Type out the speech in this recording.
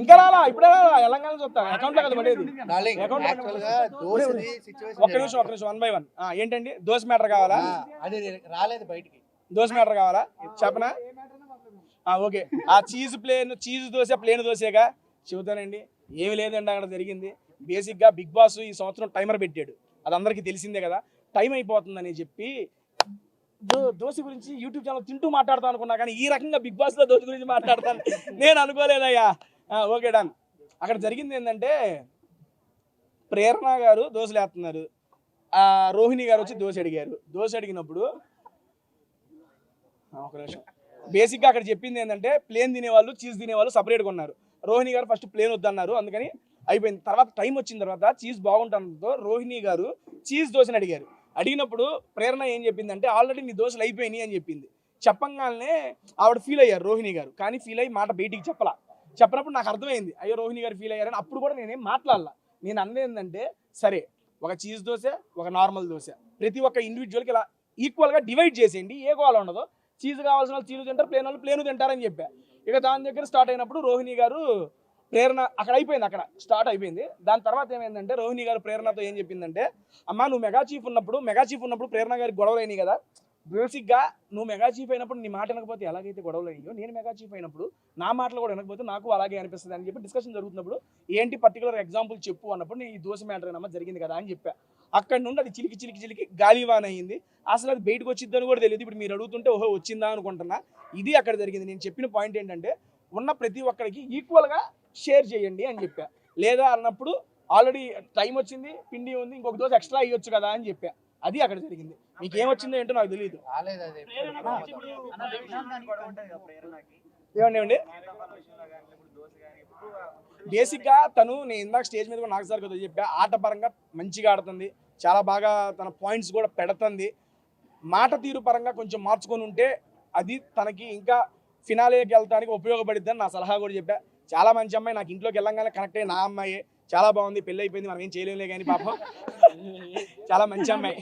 ఇంకా రాలా ఇప్పుడే రాలా తెలంగాణ చూస్తా అకౌంట్ లో కదా పడేది. ఒక్క నిమిషం 1 by 1 ఏంటండి దోశ మ్యాటర్ కావాలా? అది రాలేదు బయటికి. దోశ మ్యాటర్ కావాలా చెప్పనా? ఓకే ఆ చీజ్ దోశ ప్లేన్ దోశగా చెబుతానండి. ఏమి లేదండి అక్కడ జరిగింది. బేసిక్గా బిగ్ బాస్ ఈ సంవత్సరం టైమర్ పెట్టాడు, అది అందరికీ తెలిసిందే కదా. టైం అయిపోతుందని చెప్పి దోశ గురించి యూట్యూబ్ ఛానల్ తింటూ మాట్లాడతాను అనుకున్నా, కానీ ఈ రకంగా బిగ్ బాస్లో దోశ గురించి మాట్లాడతాను నేను అనుకోలేదయ్యా. Okay done. అక్కడ జరిగింది ఏంటంటే ప్రేరణ గారు దోశలు వేస్తున్నారు, రోహిణి గారు వచ్చి దోశ అడిగారు. దోశ అడిగినప్పుడు ఒక నిమిషం బేసిక్గా అక్కడ చెప్పింది ఏంటంటే ప్లేన్ తినేవాళ్ళు చీజ్ తినేవాళ్ళు సపరేట్గా ఉన్నారు. రోహిణి గారు ఫస్ట్ ప్లేన్ వద్దన్నారు, అందుకని అయిపోయింది. తర్వాత టైం వచ్చిన తర్వాత చీజ్ బాగుంటుందో రోహిణి గారు చీజ్ దోశని అడిగారు. అడిగినప్పుడు ప్రేరణ ఏం చెప్పిందంటే ఆల్రెడీ నీ దోశలు అయిపోయినాయి అని చెప్పింది. చెప్పంగానే ఆవిడ ఫీల్ అయ్యారు రోహిణి గారు, కానీ ఫీల్ అయ్యి మాట బయటికి చెప్పనప్పుడు నాకు అర్థమైంది అయ్యో రోహిణి గారు ఫీల్ అయ్యారని. అప్పుడు కూడా నేనేం మాట్లాడాల. నేను అన్నది ఏంటంటే సరే ఒక చీజ్ దోశ ఒక నార్మల్ దోశ ప్రతి ఒక్క ఇండివిజువల్కి ఇలా ఈక్వల్గా డివైడ్ చేసేయండి, ఏ గోళ ఉండదు. చీజ్ కావాల్సిన వాళ్ళు చీజ్ తింటారు, ప్లేన్ వాళ్ళు ప్లేను తింటారని చెప్పా. ఇక దాని దగ్గర స్టార్ట్ అయినప్పుడు రోహిణి గారు ప్రేరణ అక్కడ అయిపోయింది, అక్కడ స్టార్ట్ అయిపోయింది. దాని తర్వాత ఏమైందంటే రోహిణి గారు ప్రేరణతో ఏం చెప్పిందంటే అమ్మా నువ్వు మెగా చీఫ్ ఉన్నప్పుడు ప్రేరణ గారికి గొడవలు అయినాయి కదా. బేసిక్గా నువ్వు మెగా చీఫ్ అయినప్పుడు నీ మాట వినకపోతే ఎలాగైతే గొడవలు అయ్యో నేను మెగా చీఫ్ అయినప్పుడు నా మాటలు కూడా వినకపోతే నాకు అలాగే అనిపిస్తుంది అని చెప్పి డిస్కషన్ జరుగుతున్నప్పుడు ఏంటి పర్టికులర్ ఎగ్జాంపుల్ చెప్పు అన్నప్పుడు నేను ఈ దోశ మ్యాటర్ ఏమన్నా జరిగింది కదా అని చెప్పా. అక్కడ నుండి అది చిలికి గాలివాన్ అయ్యింది. అసలు అది బయటకు వచ్చిద్దని కూడా తెలియదు. ఇప్పుడు మీరు అడుగుతుంటే ఓహో వచ్చిందా అనుకుంటున్నా. ఇది అక్కడ జరిగింది. నేను చెప్పిన పాయింట్ ఏంటంటే ఉన్న ప్రతి ఒక్కరికి ఈక్వల్గా షేర్ చేయండి అని చెప్పా. లేదా అన్నప్పుడు ఆల్రెడీ టైం వచ్చింది, పిండి ఉంది, ఇంకొక దోశ ఎక్స్ట్రా అయ్యొచ్చు కదా అని చెప్పా. అది అక్కడ జరిగింది. మీకు ఏమొచ్చిందో ఏంటో నాకు తెలియదు. ఏమండి బేసిక్గా తను నేను ఇందాక స్టేజ్ మీద కూడా నాకు సార్ కదా చెప్పా, ఆట పరంగా మంచిగా ఆడుతుంది, చాలా బాగా తన పాయింట్స్ కూడా పెడుతుంది. మాట తీరు పరంగా కొంచెం మార్చుకొని ఉంటే అది తనకి ఇంకా ఫినాలేకి వెళ్తానికి ఉపయోగపడిద్దని నా సలహా కూడా చెప్పా. చాలా మంచి అమ్మాయి, నాకు ఇంట్లోకి వెళ్ళంగానే కనెక్ట్ అయ్యి నా అమ్మాయి చాలా బాగుంది, పెళ్ళి అయిపోయింది, మనం ఏం చేయలేములే కానీ పాపం చాలా మంచి అమ్మాయి.